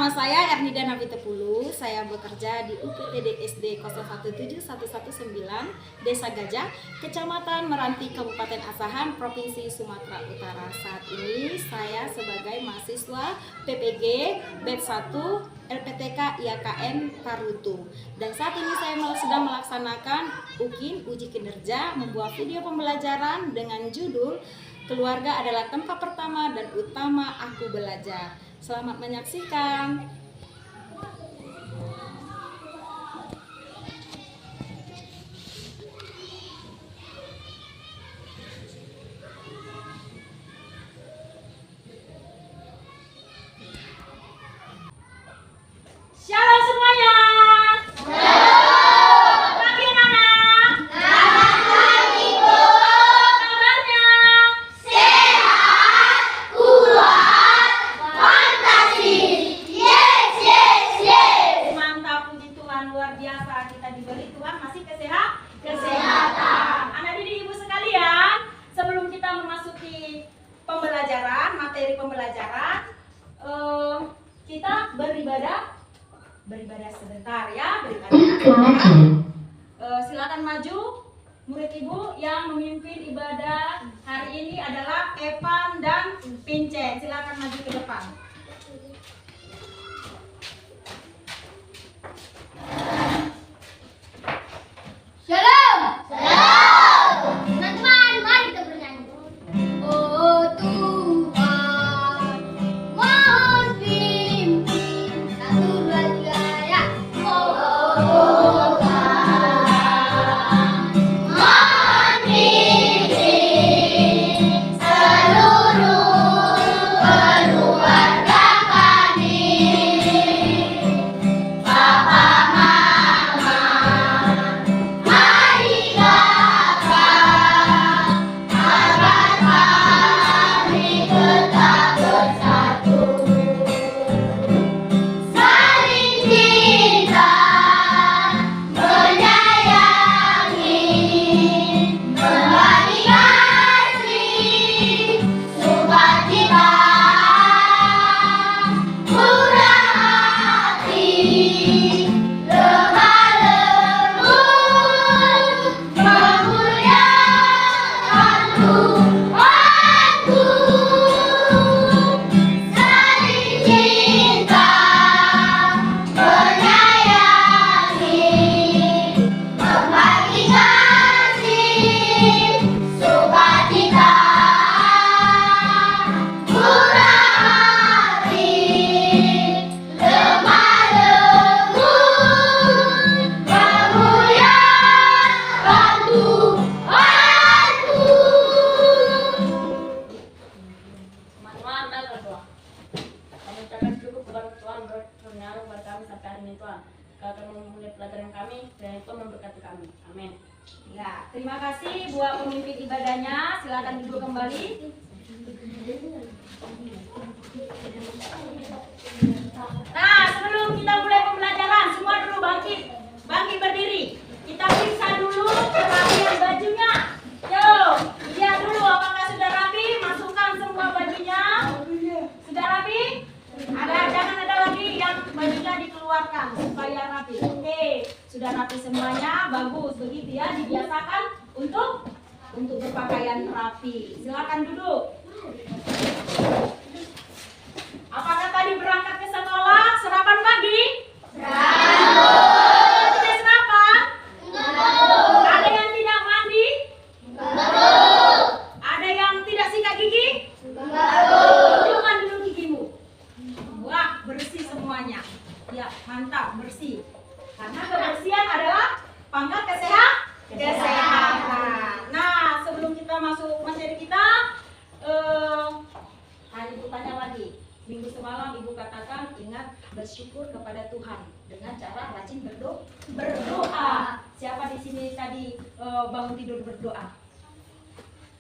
nama saya Ernida Nabitepulu. Saya bekerja di UPTD SD 017119 Desa Gajah, Kecamatan Meranti, Kabupaten Asahan, Provinsi Sumatera Utara. Saat ini saya sebagai mahasiswa PPG Batch 1 LPTK IAKN Parutu. Dan saat ini saya sedang melaksanakan UKIN, uji kinerja, membuat video pembelajaran dengan judul Keluarga adalah tempat pertama dan utama aku belajar. Selamat menyaksikan. Shalom semuanya. Bagaimana? Kabarnya? Sehat, kuat, fantastis. Yes, yes, yes. Mantap, puji Tuhan, luar biasa. Kita diberi Tuhan masih kesehatan. Anak didik ibu sekalian, sebelum kita memasuki pembelajaran, materi pembelajaran, kita beribadah sebentar ya, silakan maju. Murid ibu yang memimpin ibadah hari ini adalah Evan dan Vincent. Silakan maju ke depan. Shalom. Shalom. Teman-teman, mari kita bernyanyi. Oh Tuhan, mohon pimpin. 1, 2, 3 ya. Oh Tuhan, mohon pimpin seluruh keluarga kami. Papa, Mama, mari Kakak, agar kami tetap bersatu, saling cinta, menyayangi, berbagi kasih, sukacita, murah hati, lemah lembut, memuliakan Tuhanku, saling cinta, menyayangi, berbagi kasih, sukacita, murah hati, lemah lembut, memuliakan Tuhanku. Teman-teman, mari berdoa. Kami ucapkan syukur kepada Tuhan berpengaruh pada kami sampai hari ini Tuhan. Kau akan memulai pelajaran kami dan itu memberkati kami. Amin. Ya, terima kasih buat pemimpin ibadahnya. Silakan duduk kembali. Nah, sebelum kita mulai pembelajaran, semua dulu bangkit berdiri. Kita periksa dulu kerapian bajunya. Yo, lihat dulu apakah sudah rapi. Masukkan semua bajunya. Sudah rapi? Jangan ada lagi yang bajunya dikeluarkan supaya rapi. Oke, sudah rapi semuanya, bagus. Begitu ya, dibiasakan untuk berpakaian rapi. Silakan duduk. Apakah tadi berangkat ke sekolah sarapan pagi? Sudah sarapan? Ada yang tidak mandi? Ada yang tidak sikat gigi? Tunjukkan dulu gigimu. Wah, bersih semuanya. Ya, mantap, bersih. Karena kebersihan adalah pangkat kesehatan. Nah, sebelum kita masuk materi kita, ibu tanya lagi. Minggu semalam ibu katakan ingat bersyukur kepada Tuhan dengan cara rajin berdoa. Siapa di sini tadi bangun tidur berdoa?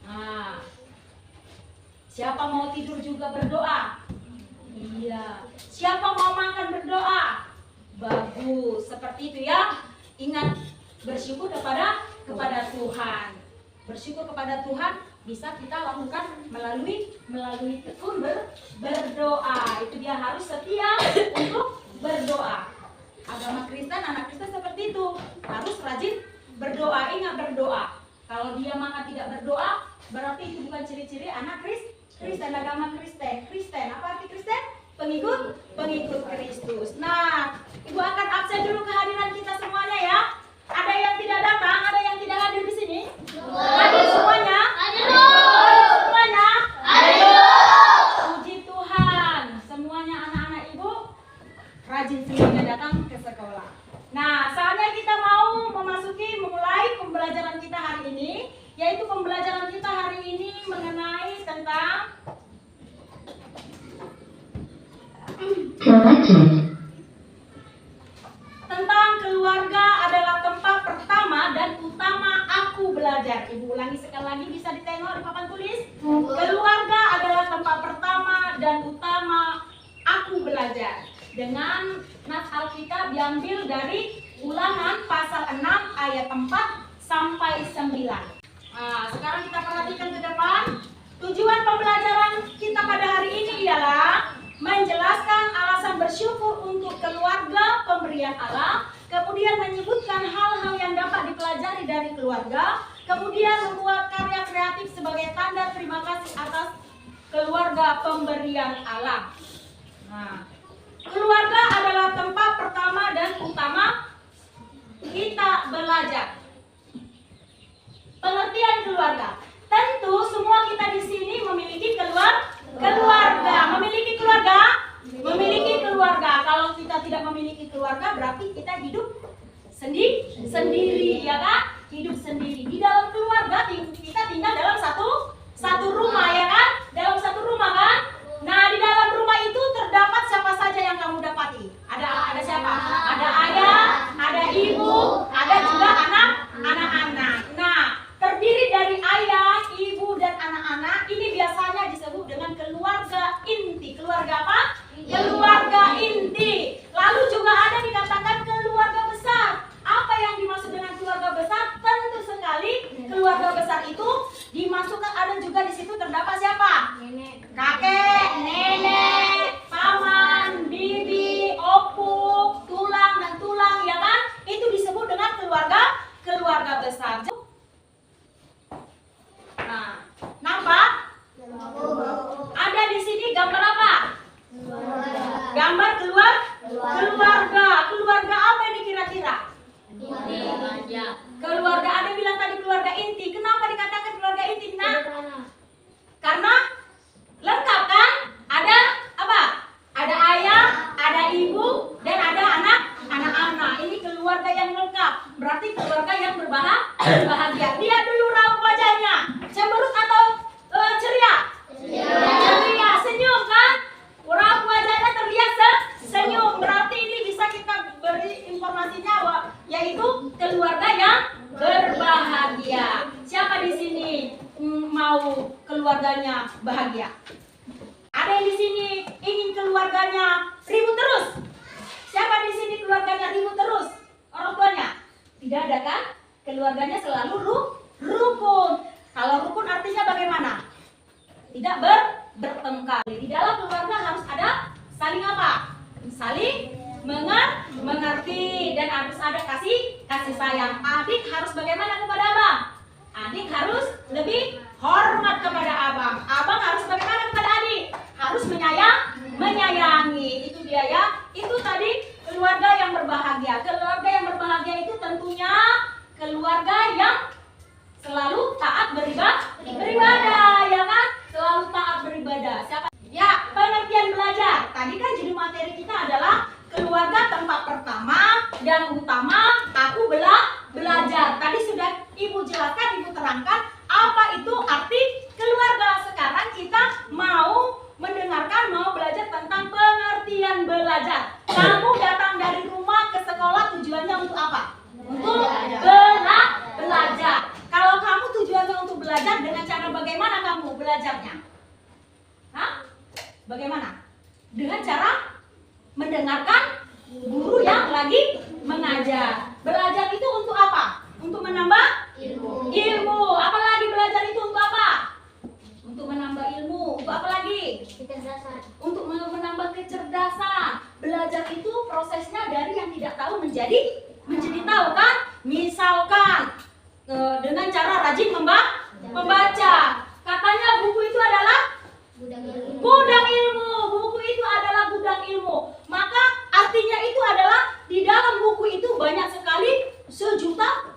Nah, siapa mau tidur juga berdoa? Iya. Siapa mau makan berdoa? Bagus, seperti itu ya. Ingat bersyukur kepada Tuhan. Bersyukur kepada Tuhan bisa kita lakukan melalui tekun berdoa. Itu dia harus setia berdoa. Agama Kristen, anak Kristen seperti itu, harus rajin berdoa. Ingat berdoa. Kalau dia maka tidak berdoa, berarti itu bukan ciri-ciri anak Kristen, agama Kristen. Kristen, apa arti Kristen? Pengikut Kristus. Nah, Ibu akan absen dulu kehadiran kita semuanya ya. Ada yang tidak datang, ada yang tidak hadir di sini? Hadir semuanya? Hadir semuanya? Hadir. Puji Tuhan, semuanya anak-anak Ibu rajin semuanya datang ke sekolah. Nah, saatnya kita mau memulai pembelajaran kita hari ini, yaitu pembelajaran kita hari ini mengenai tentang keluarga adalah tempat pertama dan utama aku belajar. Ibu ulangi sekali lagi, bisa ditengok di papan tulis. Keluarga adalah tempat pertama dan utama aku belajar. Dengan nas Alkitab diambil dari Ulangan pasal 6 ayat 4 sampai 9. Nah, sekarang kita perhatikan ke depan. Tujuan pembelajaran kita pada hari ini ialah menjelaskan alasan bersyukur untuk keluarga pemberian Allah, kemudian menyebutkan hal-hal yang dapat dipelajari dari keluarga, kemudian membuat karya kreatif sebagai tanda terima kasih atas keluarga pemberian Allah. Nah, keluarga adalah tempat pertama dan utama kita belajar. Pengertian keluarga. Tentu semua kita di sini memiliki keluarga. Memiliki keluarga? Memiliki keluarga. Kalau kita tidak memiliki keluarga, berarti kita hidup sendiri, ya kan? Hidup sendiri. Di dalam keluarga kita tinggal dalam satu rumah, ya kan? Dalam satu rumah kan? Nah, di dalam rumah itu terdapat siapa saja yang kamu dapati? Ada siapa? Ada ayah, ada ibu, ada juga anak-anak. Nah, terdiri dari ayah, ibu, dan anak-anak. Ini biasanya disebut dengan keluarga inti. Keluarga apa? Keluarga inti. Lalu juga ada dikatakan keluarga besar. Apa yang dimaksud dengan keluarga besar? Tentu sekali keluarga besar itu dimasukkan, ada juga di situ terdapat siapa? Kakek, nenek, paman, bibi, opuk, tulang dan tulang, ya kan? Itu disebut dengan keluarga besar. Nah, nampak? Ada di sini gambar apa? Gambar keluarga. Keluarga apa ini kira-kira? Keluarga, ada bilang tadi keluarga inti. Kenapa dikatakan keluarga inti? Nah, karena lengkap kan? Ada apa? Ada ayah, ada ibu, dan ada anak-anak. Ini keluarga yang lengkap. Berarti keluarga yang berbahagia. Lihat dulu raut wajahnya. Cemberut atau ceria? Ceria, senyum kan? Raut wajahnya terlihat senyum. Berarti ini bisa kita beri informasinya, yaitu keluarga yang berbahagia. Siapa di sini mau keluarganya bahagia? Ada yang di sini ingin keluarganya ribut terus? Siapa di sini keluarganya ribut terus? Orang tuanya? Tidak ada kan? Keluarganya selalu rukun. Kalau rukun artinya bagaimana? Tidak bertengkar. Di dalam keluarga harus ada saling apa? Saling mengerti, dan harus ada kasih sayang. Adik harus bagaimana kepada abang? Adik harus lebih hormat kepada abang. Abang harus bagaimana kepada adik? Harus menyayangi. Itu dia ya. Itu tadi keluarga yang berbahagia. Keluarga yang berbahagia itu tentunya keluarga yang selalu taat beribadah, ya kan? Selalu taat beribadah. Siapa? Ya, pengertian belajar. Tadi kan judul materi kita adalah keluarga tempat pertama dan utama aku belajar. Tadi sudah Ibu jelaskan, Ibu terangkan apa itu arti keluarga. Sekarang kita mau belajar tentang pengertian belajar. Kamu datang dari rumah ke sekolah tujuannya untuk apa? Untuk belajar. Kalau kamu tujuannya untuk belajar, dengan cara bagaimana kamu belajarnya? Hah? Bagaimana? Dengan cara mendengarkan guru yang lagi mengajar. Belajar itu untuk apa? Untuk menambah ilmu. Apalagi belajar itu untuk apa? Untuk menambah ilmu. Untuk apa lagi? Kecerdasan. Untuk menambah kecerdasan. Belajar itu prosesnya dari yang tidak tahu menjadi tahu kan? Misalkan dengan cara rajin membaca. Katanya buku itu adalah gudang ilmu. Buku itu adalah gudang ilmu. Maka artinya itu adalah di dalam buku itu banyak sekali sejuta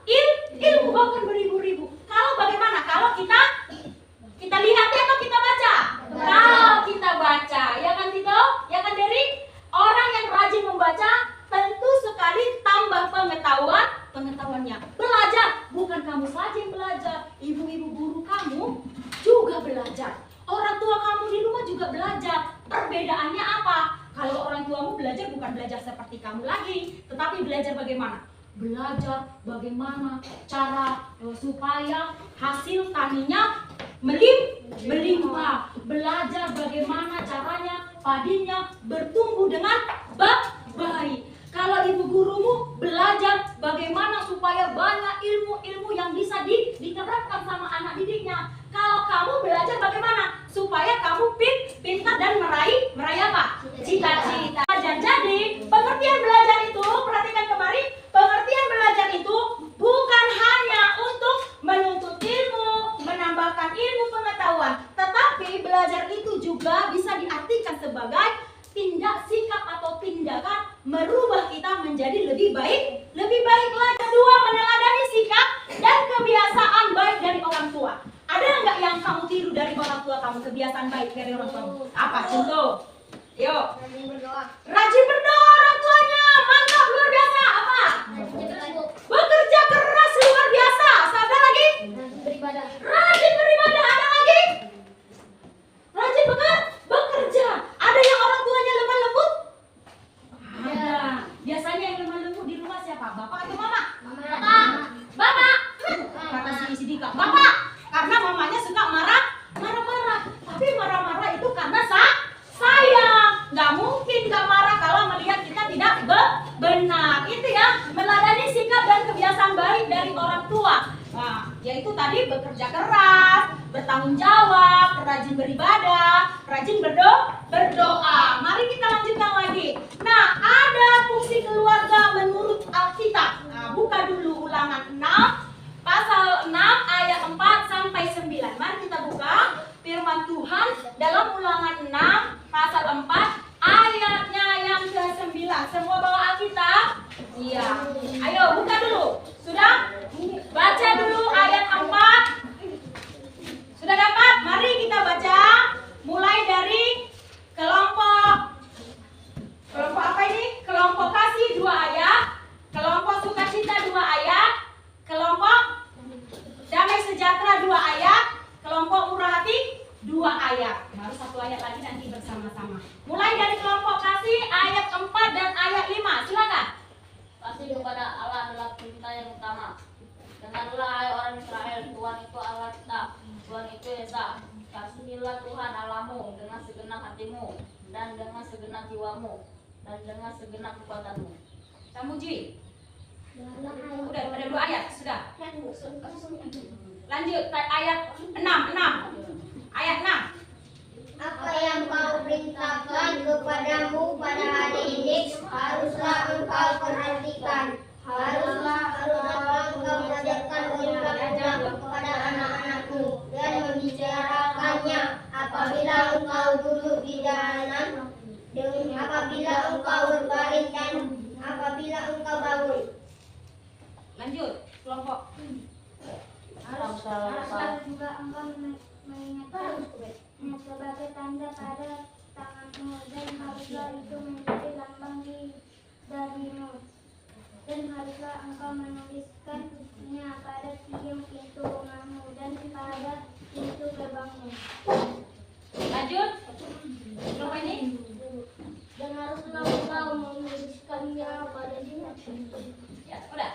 ilmu, bahkan beribu-ribu. Kalau bagaimana? Kalau kita lihat atau kita baca? Kalau kita baca, ya kan Tito? Ya kan Dery? Orang yang rajin membaca tentu sekali tambah pengetahuannya. Belajar, bukan kamu saja yang belajar, ibu-ibu guru kamu juga belajar. Orang tua kamu di rumah juga belajar. Perbedaannya apa? Kalau orang tuamu belajar bukan belajar seperti kamu lagi, tetapi belajar bagaimana? Belajar bagaimana cara supaya hasil taninya melimpah. Belajar bagaimana caranya padinya bertumbuh dengan baik. Kalau ibu gurumu belajar bagaimana supaya banyak ilmu-ilmu yang bisa diterapkan sama anak didiknya. Kalau kamu belajar bagaimana supaya kamu pintar dan meraih apa? Cita-cita. Dan jadi pengertian belajar itu, perhatikan kembali, pengertian belajar itu bukan hanya untuk menuntut ilmu, menambahkan ilmu pengetahuan, tetapi belajar itu juga bisa diartikan sebagai tindak sikap atau tindakan merubah kita menjadi lebih baik lagi. Kedua, meneladani sikap dan kebiasaan baik dari orang tua. Ada nggak yang kamu tiru dari orang tua kamu, kebiasaan baik dari orang tua kamu? Apa contoh? Yuk. Rajin berdoa orang tuanya, mantap, luar biasa. Apa? Bekerja keras luar biasa. Ada lagi? Rajin beribadah. Ada lagi? Rajin bekerja. Ada yang orang tuanya lemah lembut? Ada. Biasanya yang lemah lembut di rumah siapa? Bapak atau mama? Bapak. Kata si Dika, bapak. Karena mamanya suka marah. Tapi marah-marah itu karena sayang. Nggak mungkin nggak marah kalau melihat kita tidak benar. Itu ya, meladani sikap dan kebiasaan baik dari orang tua. Nah, yaitu tadi bekerja keras, bertanggung jawab, rajin beribadah, rajin berdoa. Mari kita lanjutkan lagi. Nah, ada fungsi keluarga menurut Alkitab. Nah, buka dulu Ulangan 6, pasal 6 ayat 4 sampai 9. Mari kita buka firman Tuhan dalam Ulangan 6, pasal 4, ayatnya yang ke-9. Semua bawa Alkitab? Iya. Ayo buka dulu. Sudah? Baca dulu ayat 4. Sudah dapat? Mari kita baca. Mulai dari kelompok apa ini? Kelompok kasih 2 ayat, kelompok sukacita 2 ayat, kelompok damai sejahtera 2 ayat, kelompok murah hati 2 ayat. Baru 1 ayat lagi nanti bersama-sama. Mulai dari kelompok kasih ayat 4 dan ayat 5. Silakan. Kasih kepada Allah adalah perintah yang utama. Dengarlah hai orang Israel, Tuhan itu Allah kita, Tuhan itu Esa. Kasihilah Tuhan Allahmu dengan segenap hatimu dan dengan segenap jiwamu dan dengan segenap kekuatanmu. Samuji. Udah pada 2 ayat, sudah. Lanjut ayat 6. Ayat 6. Apa yang kau perintahkan kepadamu pada hari ini haruslah engkau perhatikan. Haruslah engkau mengajarkan undang-undang kepada anak-anakmu dan membicarakannya apabila engkau duduk di jalanan, apabila engkau berbaring dan apabila engkau bangun. Lanjut kelompok. Haruslah juga engkau mengingatkan sebagai tanda pada tanganmu, dan haruslah itu menjadi lambang darimu, dan haruslah engkau menuliskannya pada tiang pintu rumahmu dan pada pintu gerbangmu. Lanjut. Kelompok ini. Dan haruslah engkau menuliskannya pada jimat. Ya, udah.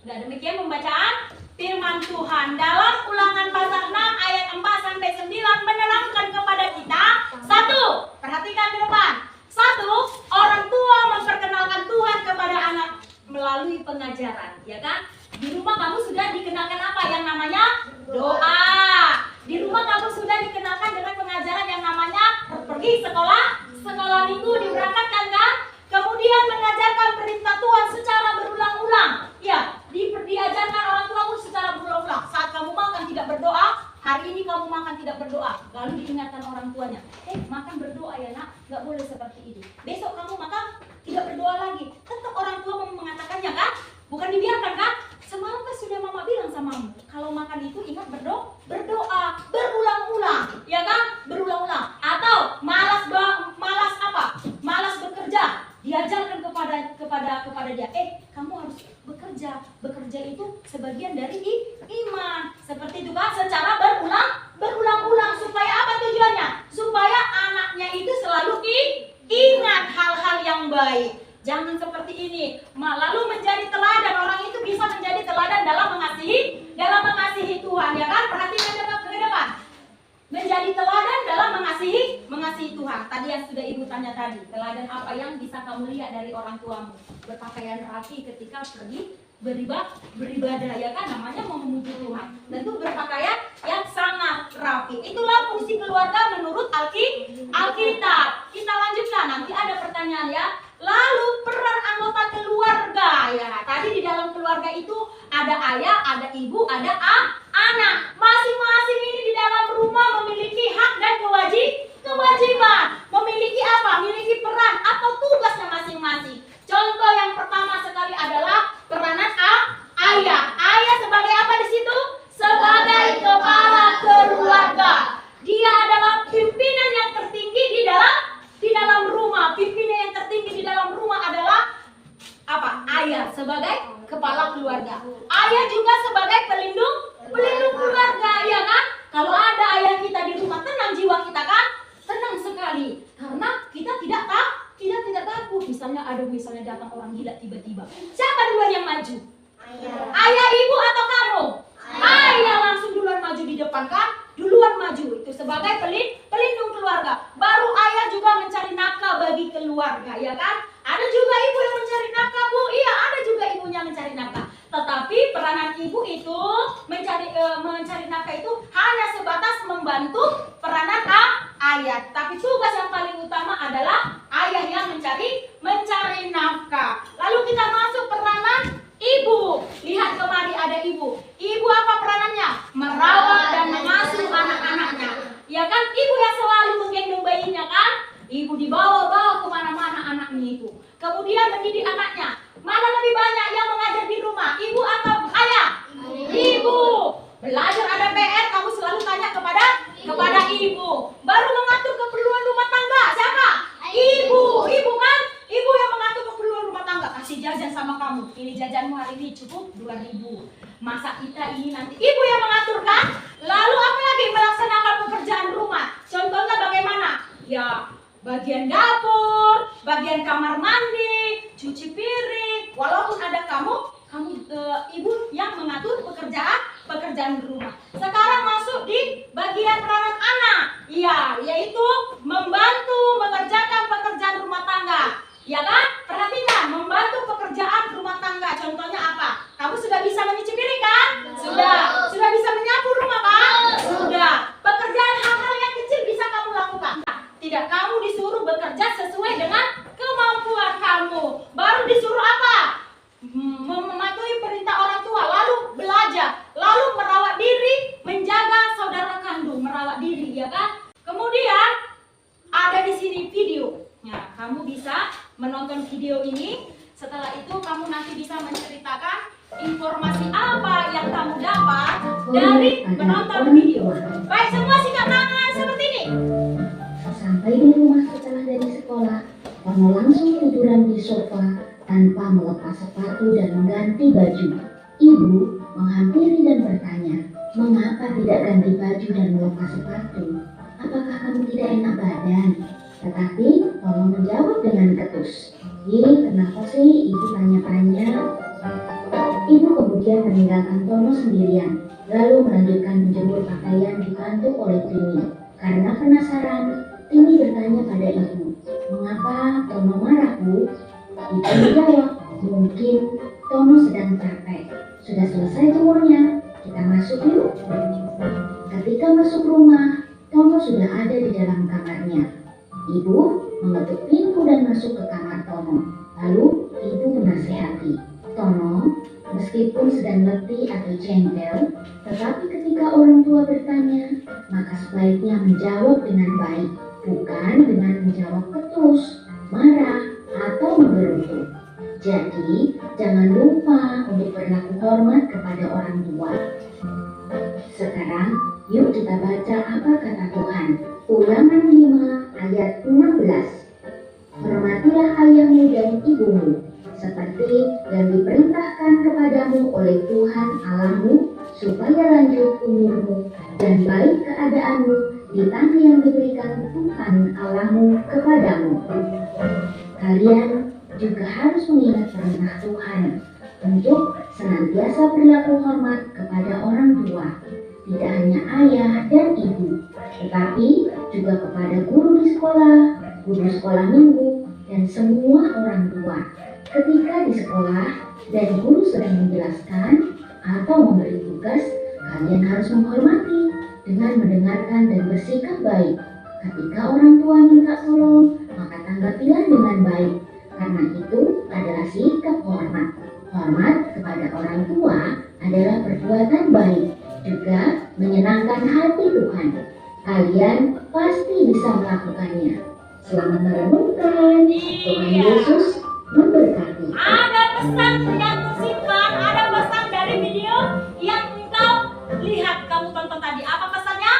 Udah, demikian pembacaan firman Tuhan dalam Ulangan pasal 6 ayat 4 sampai 9 menerangkan kepada kita. 1. Perhatikan di depan. 1. Orang tua memperkenalkan Tuhan kepada anak melalui pengajaran, ya kan? Di rumah kamu sudah dikenalkan apa yang namanya doa. Di rumah kamu sudah dikenalkan dengan pengajaran yang namanya pergi sekolah minggu, diberangkatkan kan? Kemudian mengajar tua secara berulang-ulang. Ya, diajarkan orang tuamu secara berulang-ulang. Saat kamu makan tidak berdoa, hari ini kamu makan tidak berdoa. Lalu diingatkan orang tuanya, makan berdoa ya nak, nggak boleh seperti itu. Besok kamu makan tidak berdoa lagi. Tetap orang tua mengatakannya kan? Bukan dibiarkan kan? Semalam kan sudah mama bilang samamu, kalau makan itu ingat berdoa berulang-ulang, ya kan? Berulang-ulang. Atau malas apa? Malas bekerja. Diajarkan kepada dia, kamu harus bekerja. Bekerja itu sebagian dari iman. Seperti itu kan? Secara berulang-ulang. Supaya apa tujuannya? Supaya anaknya itu selalu ingat hal-hal yang baik. Jangan seperti ini. Lalu menjadi teladan. Orang itu bisa menjadi teladan dalam mengasihi Tuhan, ya kan? Perhatikan ke depan. Menjadi teladan dalam mengasihi Tuhan. Tadi yang sudah ibu tanya tadi, teladan apa yang bisa kamu lihat dari orang tuamu? Berpakaian rapi ketika pergi beribadah, ya kan? Namanya memuji Tuhan. Tentu berpakaian yang sangat rapi. Itulah fungsi keluarga menurut Alkitab. Kita lanjutkan, nanti ada pertanyaan ya. Lalu peran anggota keluarga, ya. Tadi di dalam keluarga itu ada ayah, ada ibu, ada anak. Masing-masing ini di dalam rumah memiliki hak dan kewajiban. Memiliki apa? Memiliki peran atau tugasnya masing-masing. Contoh yang pertama sekali adalah peranan ayah. Ayah sebagai apa di situ? Sebagai kepala keluarga. Dia adalah pimpinan yang tertinggi di dalam rumah. Pimpinan yang tertinggi di dalam rumah adalah apa? Ayah sebagai kepala keluarga. Ayah juga sebagai pelindung keluarga, ya kan? Kalau ada ayah kita di rumah, tenang jiwa kita kan? Tenang sekali. Karena kita tidak takut. Misalnya datang orang gila tiba-tiba. Siapa duluan yang maju? Ayah, ibu atau kamu? Ayah langsung duluan maju di depan kan? Duluan maju. Itu sebagai pelindung keluarga. Baru ayah juga mencari nafkah bagi keluarga, ya kan? Ada juga ibu yang mencari nafkah, Bu. Iya, ada juga ibunya mencari nafkah. Tetapi peranan ibu itu mencari nafkah itu hanya sebatas membantu peranan ayah. Tapi tugas yang paling utama adalah ayah yang mencari nafkah. Lalu kita masuk peranan ibu. Lihat kemari ada ibu. Ibu apa peranannya? Merawat dan mengasuh anak-anaknya. Ya kan? Ibu yang selalu menggendong bayinya kan? Ibu dibawa kemana-mana anaknya itu. Kemudian mendidik anaknya. Mana lebih banyak yang mengajar di rumah? Ibu atau ayah? Ibu. Belajar ada PR, kamu selalu tanya kepada ibu. Baru mengatur keperluan rumah tangga. Siapa? Ibu. Ibu kan? Ibu yang mengatur keperluan rumah tangga. Kasih jajan sama kamu. Ini jajanmu hari ini cukup 2.000. Masa kita ini nanti ibu yang mengatur kan? Lalu apa lagi? Melaksanakan pekerjaan rumah. Contohnya bagaimana? Ya, bagian dapur, bagian kamar mandi, cuci piring. Walaupun ada kamu ibu yang mengatur pekerjaan rumah. Sekarang masuk di bagian peranan anak. Iya, yaitu membantu mengerjakan pekerjaan rumah tangga. Ya kan? Perhatikan, membantu pekerjaan rumah tangga. Contohnya apa? Kamu sudah bisa mencuci piring kan? Sudah. Sudah bisa menyapu rumah kan? Sudah. Pekerjaan hal-hal yang kecil bisa kamu lakukan. Tidak, kamu disuruh bekerja sesuai dengan kemampuan kamu. Baru disuruh apa? Mematuhi perintah orang tua, lalu belajar, lalu merawat diri, menjaga saudara kandung, merawat diri, ya kan? Kemudian ada di sini video. Nah, kamu bisa menonton video ini. Setelah itu kamu nanti bisa menceritakan informasi apa yang kamu dapat dari menonton video. Baik, semua sikat tangan seperti ini. Sampai di rumah setelah dari sekolah, Tono langsung tiduran di sofa tanpa melepas sepatu dan mengganti baju. Ibu menghampiri dan bertanya, mengapa tidak ganti baju dan melepas sepatu? Apakah kamu tidak enak badan? Tetapi Tono menjawab dengan ketus. Kenapa sih ibu tanya-tanya? Ibu kemudian meninggalkan Tono sendirian, lalu melanjutkan menjemur pakaian dibantu oleh Tini. Karena penasaran, Tini bertanya pada ibu, mengapa Tono marah, Bu? Ibu menjawab, mungkin Tono sedang capek. Sudah selesai jemurnya, kita masuk yuk. Ketika masuk rumah, Tono sudah ada di dalam kamarnya. Ibu mengetuk pintu dan masuk ke kamar Tono. Lalu ibu penasaran. menasehati. Tono, meskipun sedang letih atau jengkel, tetapi ketika orang tua bertanya, maka sebaiknya menjawab dengan baik, bukan dengan menjawab ketus, marah, atau menggerutu. Jadi, jangan lupa untuk berlaku hormat kepada orang tua. Sekarang, yuk kita baca apa kata Tuhan. Ulangan 5 ayat 16. Hormatilah ayahmu dan ibumu, seperti yang diperintahkan kepadamu oleh Tuhan Allahmu, supaya lanjut umurmu dan baik keadaanmu di tanah yang diberikan Tuhan Allahmu kepadamu. Kalian juga harus mengingat perintah Tuhan untuk senantiasa berlaku hormat kepada orang tua, tidak hanya ayah dan ibu, tetapi juga kepada guru di sekolah, guru sekolah minggu, dan semua orang tua. Ketika di sekolah dan guru sedang menjelaskan atau memberi tugas, kalian harus menghormati dengan mendengarkan dan bersikap baik. Ketika orang tua minta tolong, maka tanggapilah dengan baik, karena itu adalah sikap hormat. Hormat kepada orang tua adalah perbuatan baik, juga menyenangkan hati Tuhan. Kalian pasti bisa melakukannya. Selamat merenungkan. Tuhan Yesus memberkati. Ada pesan yang tersimpan, ada pesan dari video yang engkau lihat, kamu tonton tadi. Apa pesannya?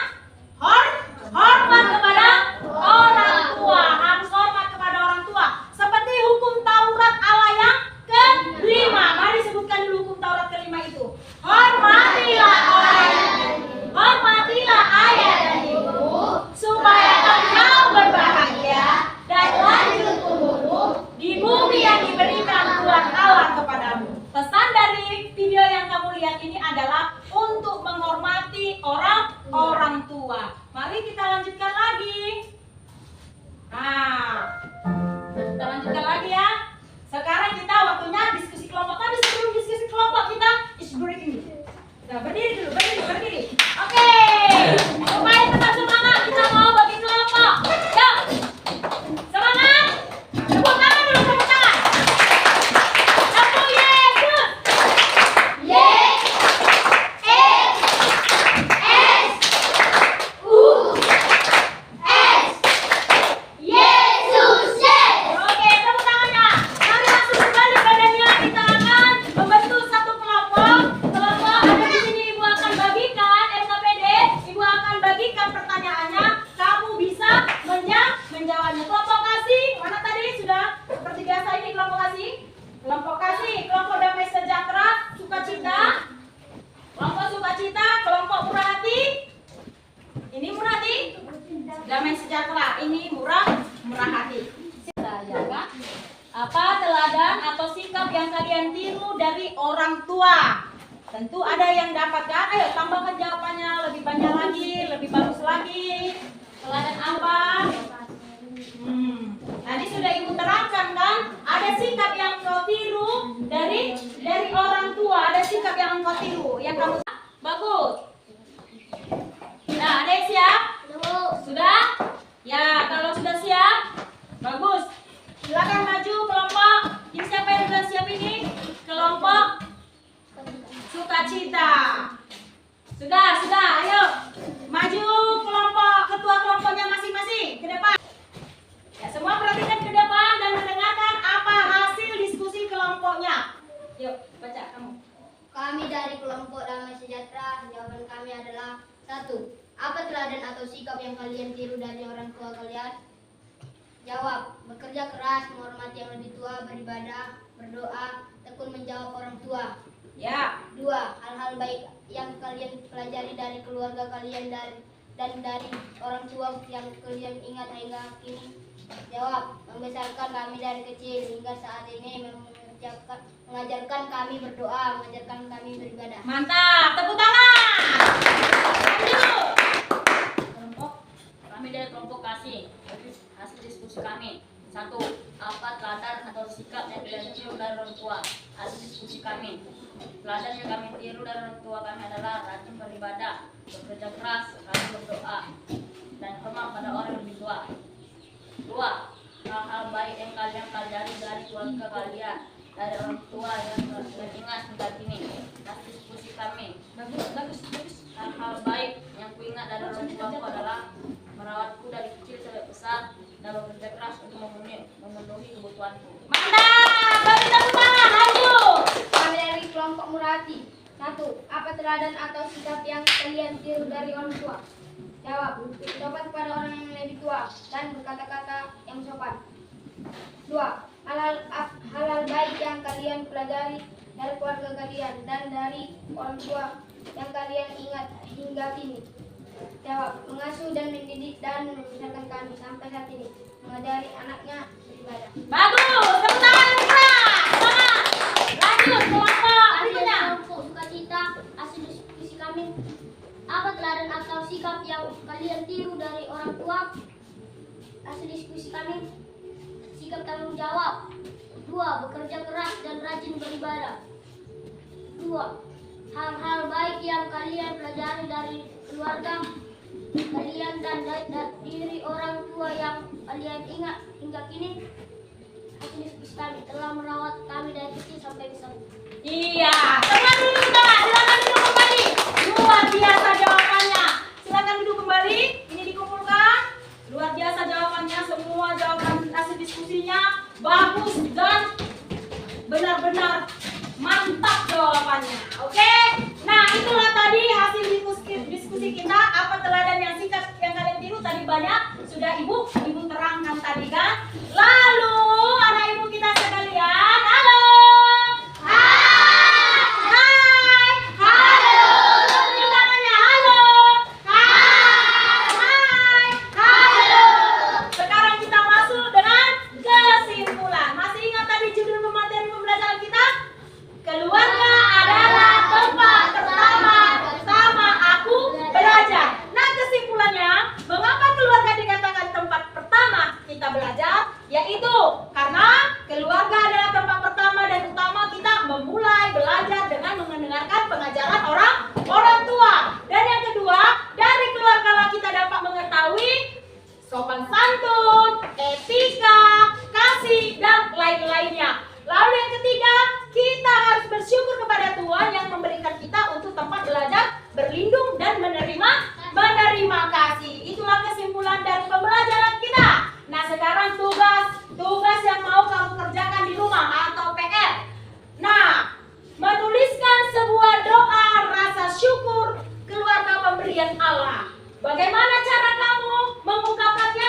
Hormat kepada orang tua. Harus hormat kepada orang tua. Seperti hukum Taurat Allah yang ke-5. Mari sebutkan dulu hukum Taurat ke-5 itu. Hormatilah ayah dan ibu, supaya engkau berbahagia dan lanjut umurmu di bumi yang diberikan Tuhan Allah kepadamu. Pesan dari video yang kamu lihat ini adalah untuk menghormati orang tua. Mari kita lanjutkan lagi. Nah, kita lanjutkan lagi ya. Sekarang kita waktunya diskusi kelompok. Tapi sebelum diskusi kelompok kita is breaking. Nah, berdiri dulu, berdiri. Oke. Supaya tetap semangat, kita mau bagi kelompok. Yuk. Semangat. Tepuk tangan dulu, tepuk tangan. Satu, Yesus. Oke, tepuk tangannya. Mari langsung kembali badannya. Kita akan membentuk satu kelompok. Kelompok ada di sini. Ibu akan bagikan LKPD. Ibu akan bagikan pertanyaannya. Kamu bisa menjawabnya. Kelompok kasih. Mana tadi sudah seperti biasa ini kelompok kasih. Kelompok kasih. Kelompok damai sejahtera. Sukacita. Kelompok sukacita. Kelompok murah hati. Ini murah hati. Damai sejahtera. Ini murah hati. Jaga. Apa teladan atau sikap yang kalian tiru dari orang tua? Tentu ada yang dapatkan. Ayo tambahkan jawabannya lebih banyak lagi, lebih bagus lagi. Teladan apa? Tadi sudah ibu terangkan kan? Ada sikap yang kau tiru dari orang tua. Ada sikap yang kau tiru. Yang kamu bagus. Nah, ada yang siap? Sudah? Ya, kalau sudah siap, bagus. Silakan maju kelompok. Ini siapa yang sudah siap ini? Kelompok sukacita. Sudah. Ayo maju kelompok, ketua kelompoknya masing-masing ke depan. Ya, semua perhatikan ke depan dan mendengarkan apa hasil diskusi kelompoknya. Yuk, baca kamu. Kami dari kelompok Damai Sejahtera, jawaban kami adalah 1. Apa teladan atau sikap yang kalian tiru dari orang tua kalian? Jawab, bekerja keras, menghormati yang lebih tua, beribadah, berdoa, tekun menjawab orang tua. Ya. 2. Hal-hal baik yang kalian pelajari dari keluarga kalian dan dari orang tua yang kalian ingat hingga kini. Jawab, membesarkan kami dari kecil hingga saat ini, mengajarkan kami berdoa, mengajarkan kami beribadah. Mantap, tepuk tangan. Lanjut. Kelompok kami dari kelompok kasih. Hasil diskusi kami. 1. Apa teladan atau sikap yang kalian tiru dari orang tua? Hasil diskusi kami. Teladan yang kami tiru dari orang tua kami adalah rajin beribadah, bekerja keras, rajin berdoa, dan hormat pada orang yang lebih tua. 2. Hal-hal baik yang kalian pelajari dari keluarga kalian dari orang tua yang ingat hingga kini. Atas diskusi kami, hal-hal baik yang kuingat dari orang tuaku adalah merawatku dari kecil sampai besar dan bekerja keras untuk memenuhi kebutuhanku. Mantap, beri tepuk tangan, lanjut. Kami dari kelompok Murati. 1. Apa teladan atau sikap yang kalian tiru dari orang tua? Jawab. Sopan kepada orang yang lebih tua dan berkata-kata yang sopan. 2. Halal baik yang kalian pelajari dari keluarga kalian dan dari orang tua yang kalian ingat hingga kini. Jawab. Mengasuh dan mendidik dan membesarkan kami sampai saat ini. Mengajari anaknya beribadah. Bagus, tepuk tangan yang keras. Semangat. Lanjut, kelompok berikutnya. Kelompok sukacita hasil diskusi kami. Apa teladan atau sikap yang kalian tiru dari orang tua? Hasil diskusi kami. Sikap tanggung jawab. 2. Bekerja keras dan rajin beribadah. 2. Hal-hal baik yang kalian pelajari dari keluarga kalian dan diri orang tua yang kalian ingat hingga kini. Hasil diskusi kami telah merawat kami dari kecil sampai besar. Iya, teman dulu kita, silakan duduk kembali. Luar biasa jawabannya. Silakan duduk kembali. Ini dikumpulkan. Luar biasa jawabannya, semua jawaban hasil diskusinya bagus dan benar-benar mantap jawabannya. Oke? Nah, itulah tadi hasil diskusi kita. Apa teladan yang sikap yang kalian tiru tadi banyak sudah ibu terangkan tadi kan. Lalu anak ibu kita sekalian, halo. Keluarga adalah tempat pertama aku belajar. Nah, kesimpulannya, mengapa keluarga dikatakan tempat pertama kita belajar? Yaitu karena keluarga adalah tempat pertama dan utama kita memulai belajar dengan mendengarkan pengajaran orang tua. Dan yang kedua, dari keluarga lah kita dapat mengetahui sopan santun, etika, kasih, dan lain-lainnya. Lalu yang ketiga, kita harus bersyukur kepada Tuhan yang memberikan kita untuk tempat belajar, berlindung, dan menerima kasih. Itulah kesimpulan dari pembelajaran kita. Nah, sekarang tugas yang mau kamu kerjakan di rumah atau PR. Nah, menuliskan sebuah doa rasa syukur keluarga pemberian Allah. Bagaimana cara kamu mengungkapkannya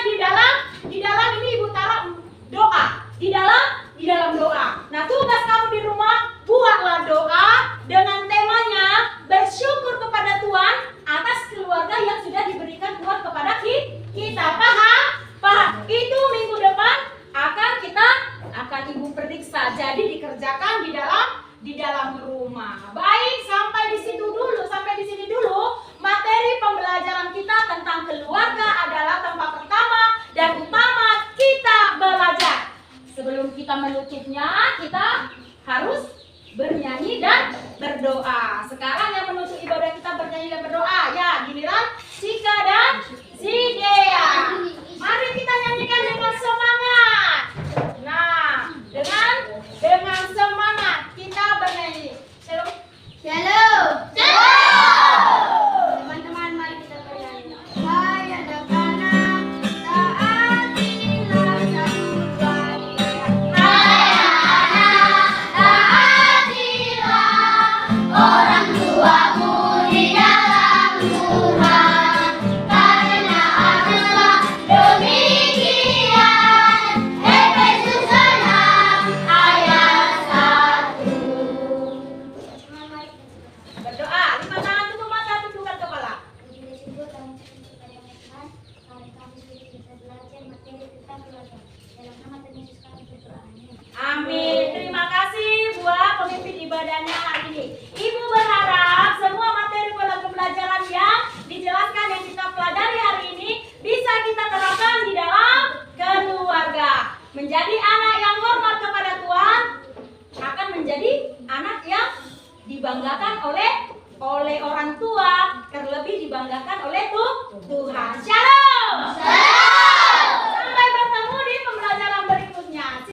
di dalam ini Ibu taruh doa. Di dalam doa. Nah, tugas kamu di rumah, buatlah doa dengan temanya bersyukur kepada Tuhan atas keluarga yang sudah diberikan Tuhan kepada kita. Paham? Itu minggu depan akan Ibu periksa. Jadi dikerjakan di dalam rumah. Baik, sampai di sini dulu materi pembelajaran kita tentang keluarga adalah tempat pertama dan utama kita belajar. Sebelum kita menutupnya, kita harus bernyanyi dan berdoa. Sekarang yang menutup ibadah kita bernyanyi dan berdoa. Ya, giliran Sika dan Sidea. Mari kita nyanyikan dengan semangat. Nah, dengan semangat kita bernyanyi. Shalom. Teman-teman, mari kita bernyanyi. Saya dan kanan, taatilah satu Orang tuamu di dalam Tuhan, karena adalah demikian. Efesus 6 ayat 1. Berdoa, 5 tangan tutup mata, tundukkan kepala. Amin. Terima kasih buat pemimpin ibadahnya hari ini. Ibu berharap semua materi pembelajaran yang dijelaskan yang kita pelajari hari ini bisa kita terapkan di dalam keluarga. Menjadi anak yang hormat kepada Tuhan akan menjadi anak yang dibanggakan oleh orang tua, terlebih dibanggakan oleh Tuhan. Shalom.